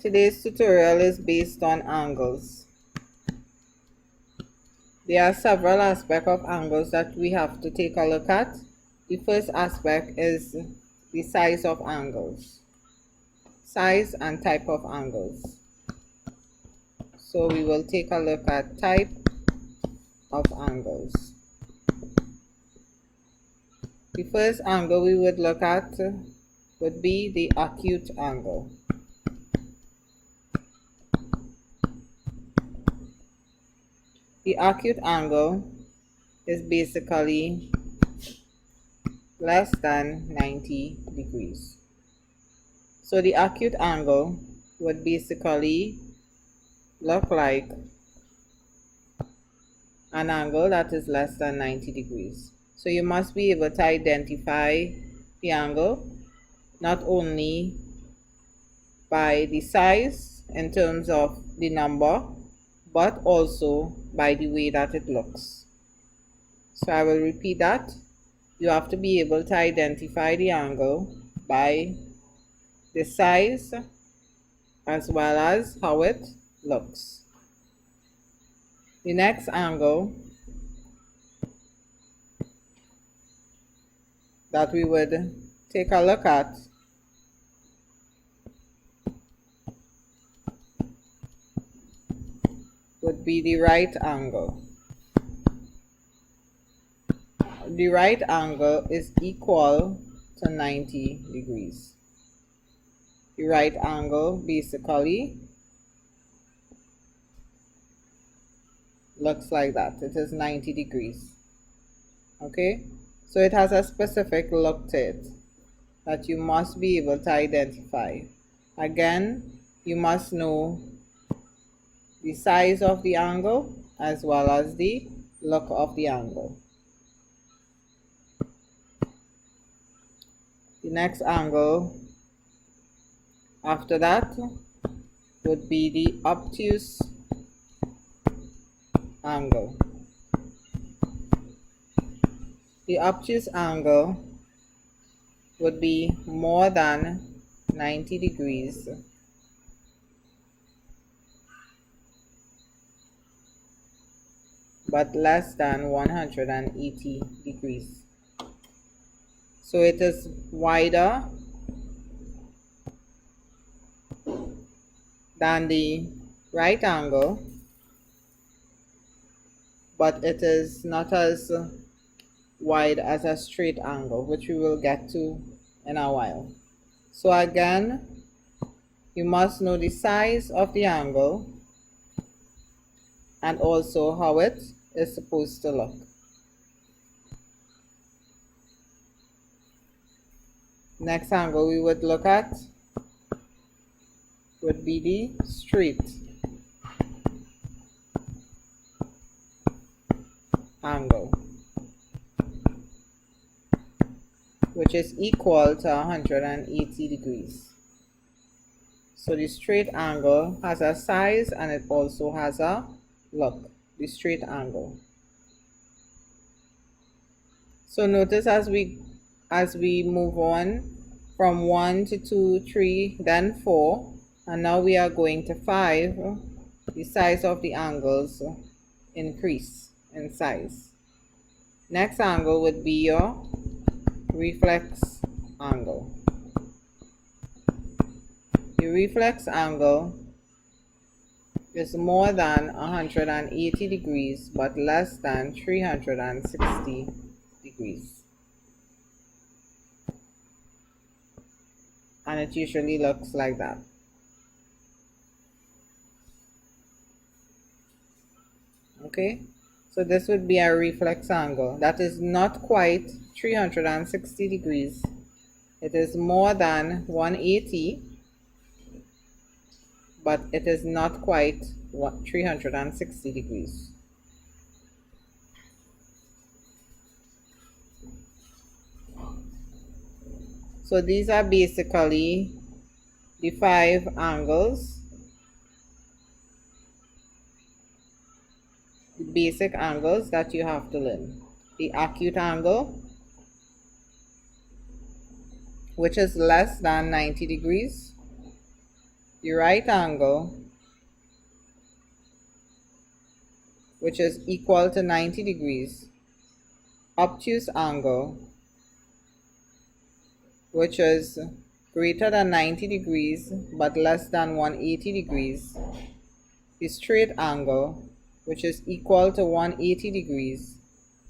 Today's tutorial is based on angles. There are several aspects of angles that we have to take a look at. The first aspect is the size of angles. Size and type of angles. So we will take a look at type of angles. The first angle we would look at would be the acute angle. The acute angle is basically less than 90 degrees. So the acute angle would basically look like an angle that is less than 90 degrees. So you must be able to identify the angle not only by the size in terms of the number, but also by the way that it looks. So I will repeat that. You have to be able to identify the angle by the size as well as how it looks. The next angle that we would take a look at would be the right angle. The right angle is equal to 90 degrees. The right angle basically looks like that. It is 90 degrees. Okay, so it has a specific look to it that you must be able to identify. Again, you must know the size of the angle as well as the look of the angle. The next angle after that would be the obtuse angle. The obtuse angle would be more than 90 degrees but less than 180 degrees. So it is wider than the right angle, but it is not as wide as a straight angle, which we will get to in a while. So again, you must know the size of the angle and also how it is supposed to look. Next angle we would look at would be the straight angle, which is equal to 180 degrees. So the straight angle has a size and it also has a look, the straight angle. So notice as we move on from 1 to 2, 3, then 4, and now we are going to 5, the size of the angles increase in size. Next angle would be your reflex angle. The reflex angle is more than 180 degrees but less than 360 degrees. And it usually looks like that. Okay, so this would be a reflex angle that is not quite 360 degrees. It is more than 180, but it is not quite 360 degrees. So these are basically the 5 angles, the basic angles that you have to learn. The acute angle, which is less than 90 degrees. the right angle, which is equal to 90 degrees, obtuse angle, which is greater than 90 degrees but less than 180 degrees, the straight angle, which is equal to 180 degrees,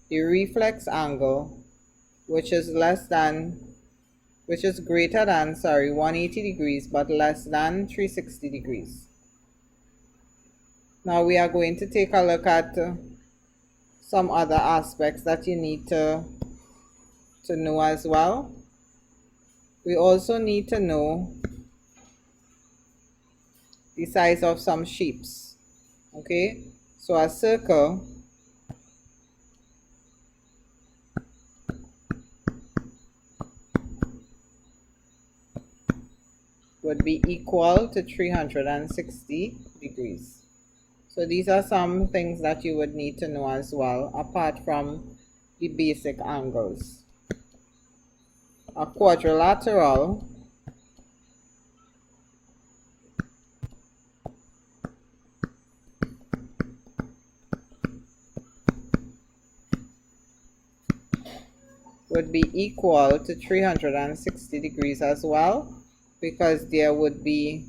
the reflex angle, which is greater than 180 degrees but less than 360 degrees. Now we are going to take a look at some other aspects that you need to know as well. We also need to know the size of some shapes. Okay, so a circle would be equal to 360 degrees. So these are some things that you would need to know as well, apart from the basic angles. A quadrilateral would be equal to 360 degrees as well, because there would be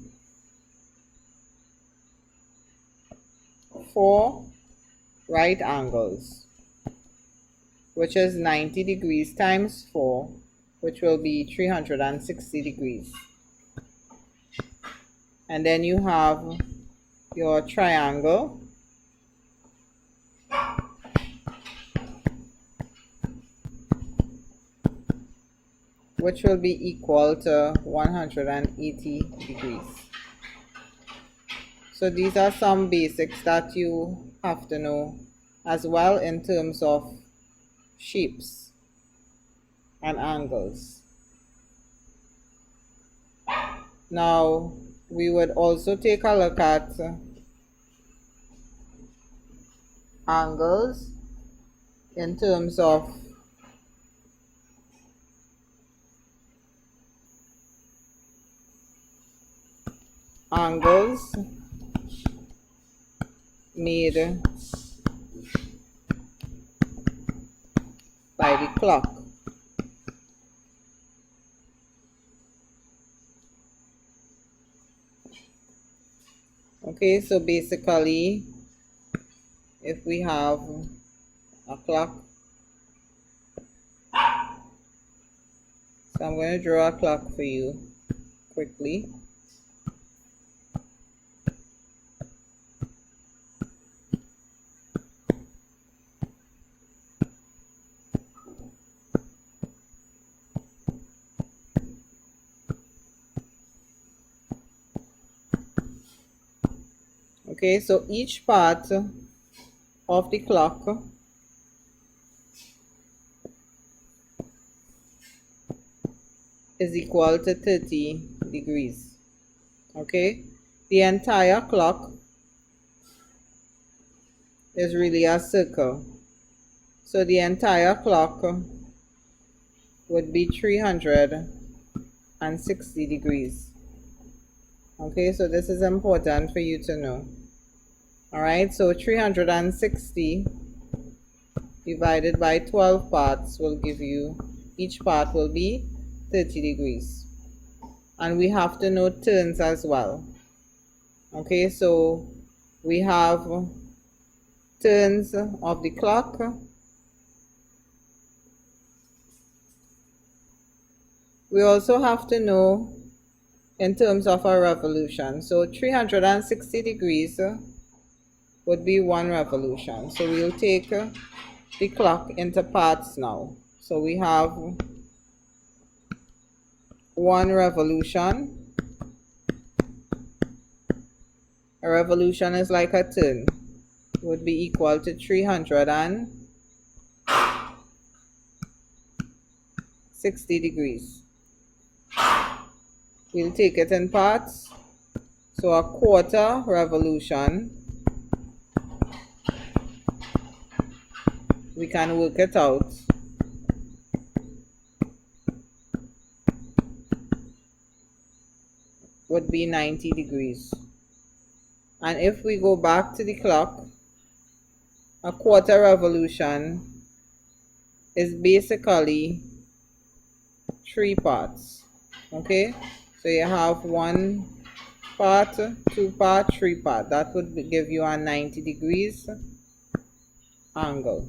4 right angles, which is 90 degrees times 4, which will be 360 degrees. And then you have your triangle, which will be equal to 180 degrees. So these are some basics that you have to know as well in terms of shapes and angles. Now we would also take a look at angles in terms of angles made by the clock. Okay, so basically, if we have a clock, so I'm going to draw a clock for you quickly. Okay, so each part of the clock is equal to 30 degrees. Okay, the entire clock is really a circle. So the entire clock would be 360 degrees. Okay, so this is important for you to know. Alright, so 360 divided by 12 parts will give you, each part will be 30 degrees. And we have to know turns as well. Okay, so we have turns of the clock. We also have to know in terms of a revolution. So 360 degrees would be 1 revolution. So we'll take the clock into parts now. So we have 1 revolution. A revolution is like a turn. Would be equal to 360 degrees. We'll take it in parts. So a quarter revolution, we can work it out. would be 90 degrees. And if we go back to the clock, a quarter revolution is basically 3 parts. Okay, so you have 1 part, 2 part, 3 part. That would give you a 90 degrees angle.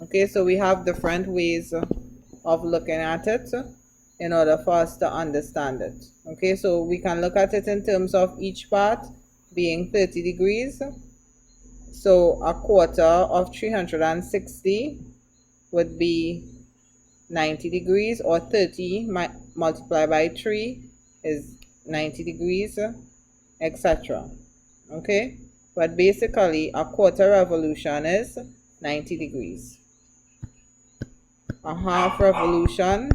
Okay, so we have different ways of looking at it in order for us to understand it. Okay, so we can look at it in terms of each part being 30 degrees. So a quarter of 360 would be 90 degrees, or 30 multiplied by 3 is 90 degrees, etc. Okay, but basically a quarter revolution is 90 degrees. A half revolution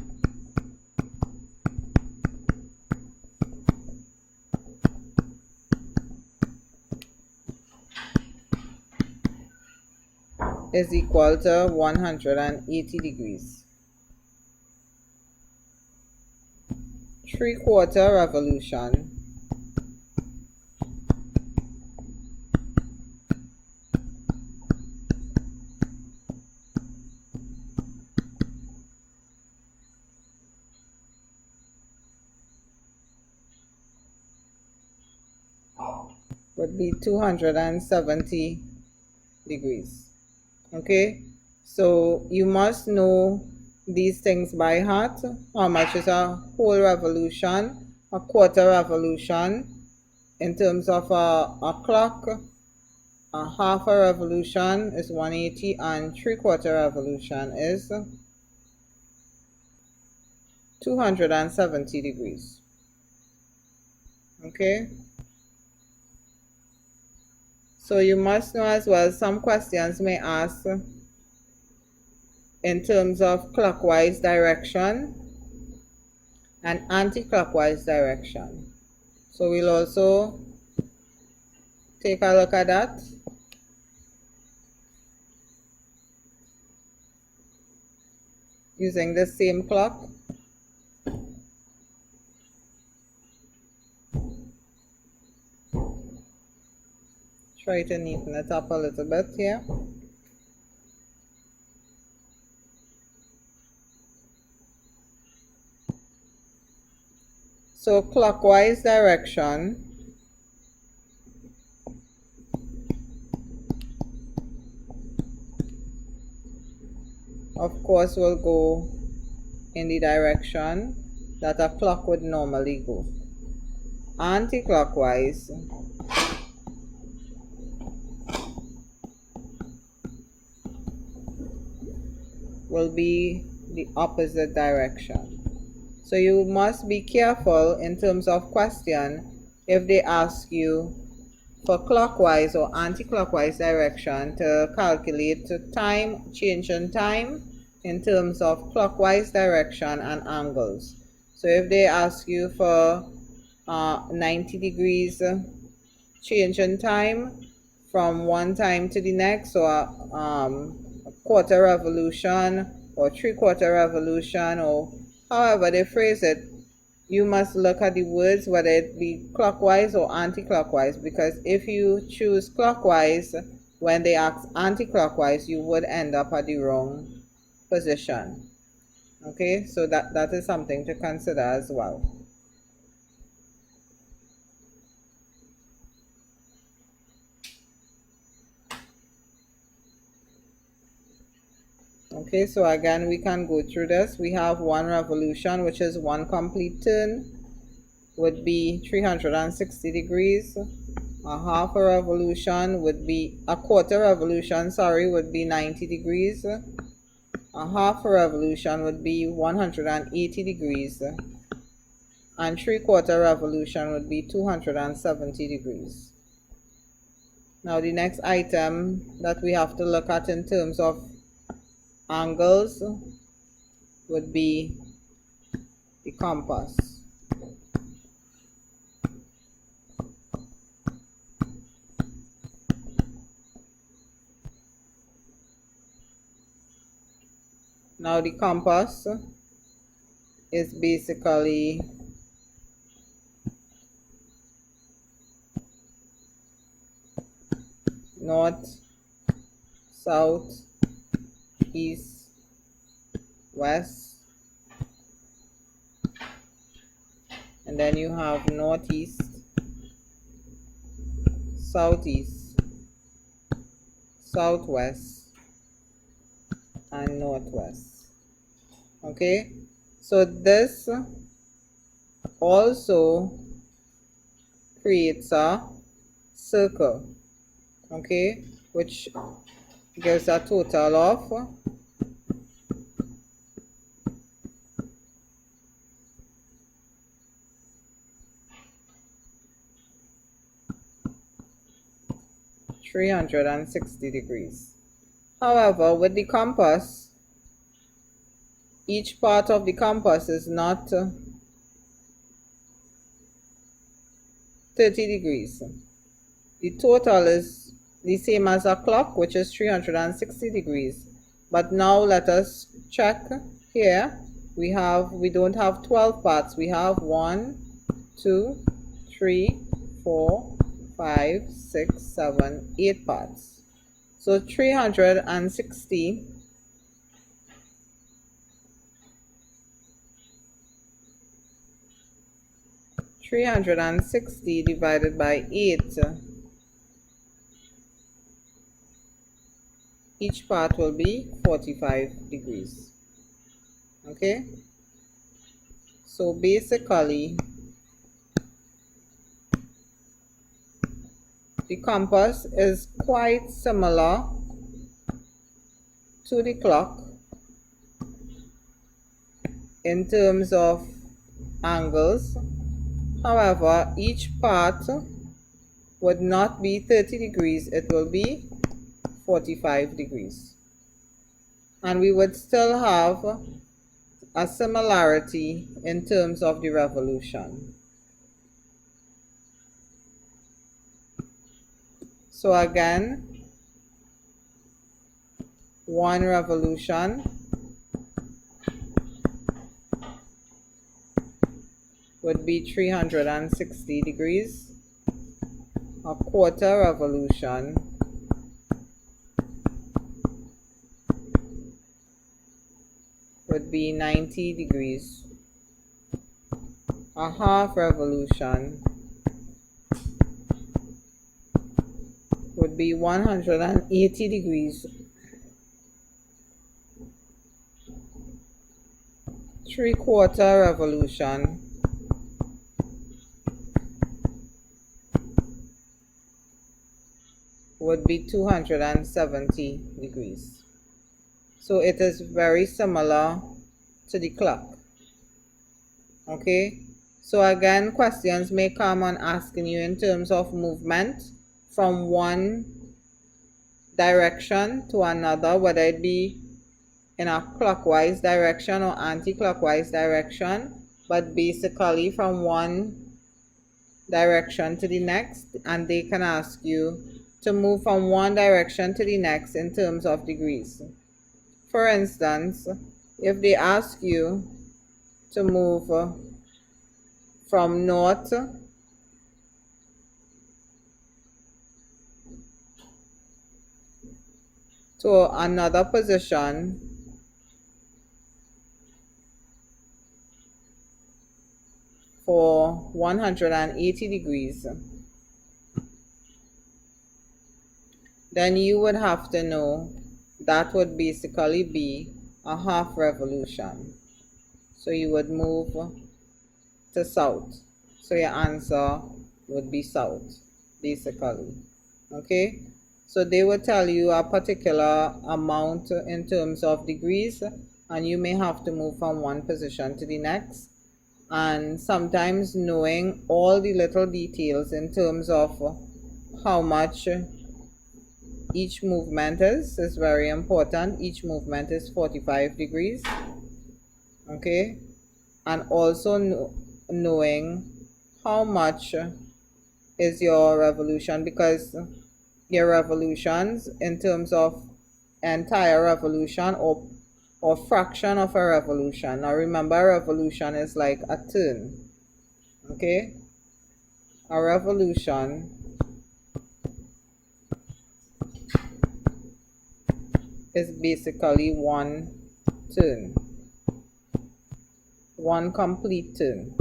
is equal to 180 degrees. 3/4 revolution would be 270 degrees. Okay, so you must know these things by heart. How much is a whole revolution, a quarter revolution in terms of a clock? A half a revolution is 180, and 3/4 revolution is 270 degrees. Okay, so you must know as well, some questions may ask in terms of clockwise direction and anti-clockwise direction. So we'll also take a look at that. Using the same clock. Try to neaten it up a little bit here. So clockwise direction of course will go in the direction that a clock would normally go. Anti-clockwise will be the opposite direction. So you must be careful in terms of question if they ask you for clockwise or anti-clockwise direction to calculate time, change in time in terms of clockwise direction and angles. So if they ask you for 90 degrees change in time from one time to the next, or a quarter revolution or 3/4 revolution, or however they phrase it, you must look at the words whether it be clockwise or anti-clockwise, because if you choose clockwise when they ask anti-clockwise, you would end up at the wrong position. Okay, so that is something to consider as well. Okay, so again we can go through this. We have one revolution, which is one complete turn, would be 360 degrees. A half a revolution would be, a quarter revolution, sorry, would be 90 degrees. A half a revolution would be 180 degrees. And 3/4 revolution would be 270 degrees. Now the next item that we have to look at in terms of angles would be the compass. Now the compass is basically north, south, east, west, and then you have northeast, southeast, southwest, and northwest. Okay, so this also creates a circle, okay, which gives a total of 360 degrees. However, with the compass, each part of the compass is not 30 degrees. The total is the same as a clock, which is 360 degrees. But now let us check here. We don't have 12 parts. We have 1, 2, 3, 4, 5, 6, 7, 8 parts. So 360 divided by 8, each part will be 45 degrees. Okay, so basically the compass is quite similar to the clock in terms of angles. However, each part would not be 30 degrees, it will be 45 degrees. And we would still have a similarity in terms of the revolution. So again, one revolution would be 360 degrees. A quarter revolution would be 90 degrees. A half revolution would be 180 degrees. 3/4 revolution would be 270 degrees. So it is very similar to the clock. Okay, so again, questions may come on asking you in terms of movement from one direction to another, whether it be in a clockwise direction or anti-clockwise direction, but basically from one direction to the next, and they can ask you to move from one direction to the next in terms of degrees. For instance, if they ask you to move from north to another position for 180 degrees, then you would have to know that would basically be a half revolution. So you would move to south. So your answer would be south, basically. Okay, so they will tell you a particular amount in terms of degrees, and you may have to move from one position to the next. And sometimes knowing all the little details in terms of how much each movement is very important. Each movement is 45 degrees. Okay, and also knowing how much is your revolution, because your revolutions in terms of entire revolution or fraction of a revolution. Now remember, a revolution is like a turn. Okay, a revolution is basically one turn, one complete turn.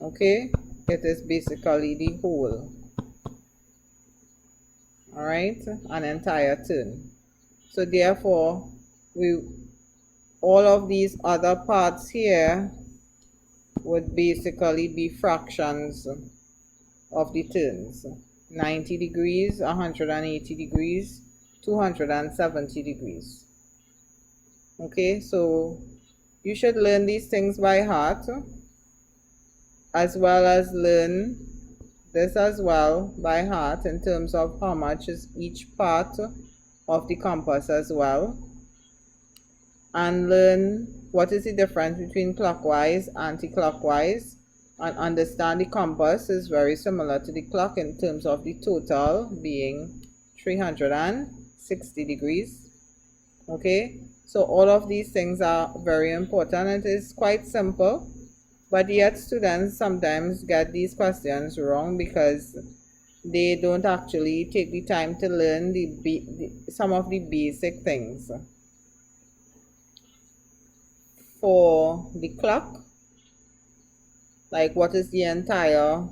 Okay, it is basically the whole. All right, an entire turn. So therefore, all of these other parts here would basically be fractions of the turns. 90 degrees, 180 degrees, 270 degrees. Okay, so you should learn these things by heart, as well as learn this as well by heart in terms of how much is each part of the compass as well, and learn what is the difference between clockwise, anti-clockwise, and understand the compass is very similar to the clock in terms of the total being 360 degrees. Okay, so all of these things are very important. It is quite simple, but yet students sometimes get these questions wrong because they don't actually take the time to learn some of the basic things. For the clock, like what is the entire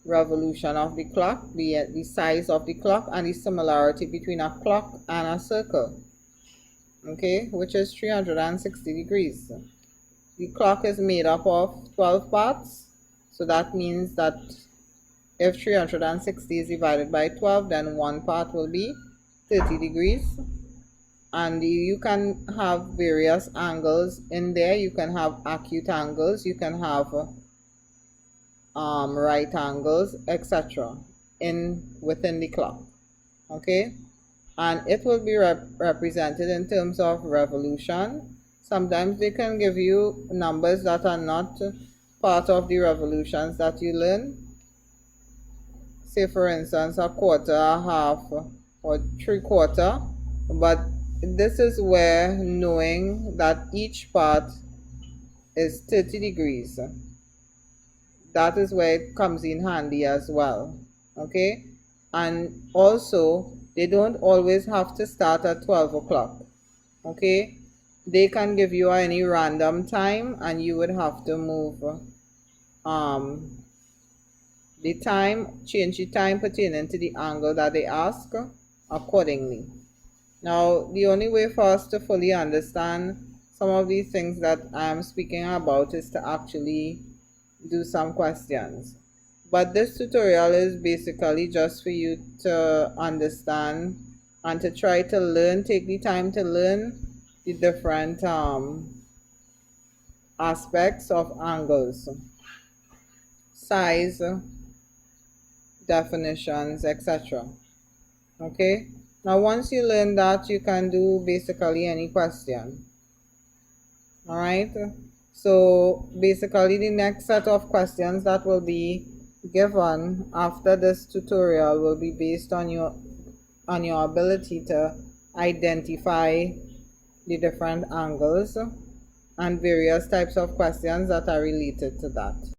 revolution of the clock, the size of the clock, and the similarity between a clock and a circle, okay, which is 360 degrees. The clock is made up of 12 parts, so that means that if 360 is divided by 12, then one part will be 30 degrees. And you can have various angles in there. You can have acute angles, you can have right angles, etc. within the clock. Okay, and it will be represented in terms of revolution. Sometimes they can give you numbers that are not part of the revolutions that you learn. Say for instance a quarter, a half, or 3/4, but this is where knowing that each part is 30 degrees, that is where it comes in handy as well. Okay, and also they don't always have to start at 12 o'clock. Okay, they can give you any random time and you would have to move the time, change the time pertaining to the angle that they ask accordingly. Now, the only way for us to fully understand some of these things that I am speaking about is to actually do some questions. But this tutorial is basically just for you to understand and to try to learn, take the time to learn the different aspects of angles, size, definitions, etc. Okay, now once you learn that, you can do basically any question. All right, so basically the next set of questions that will be given after this tutorial will be based on your ability to identify the different angles and various types of questions that are related to that.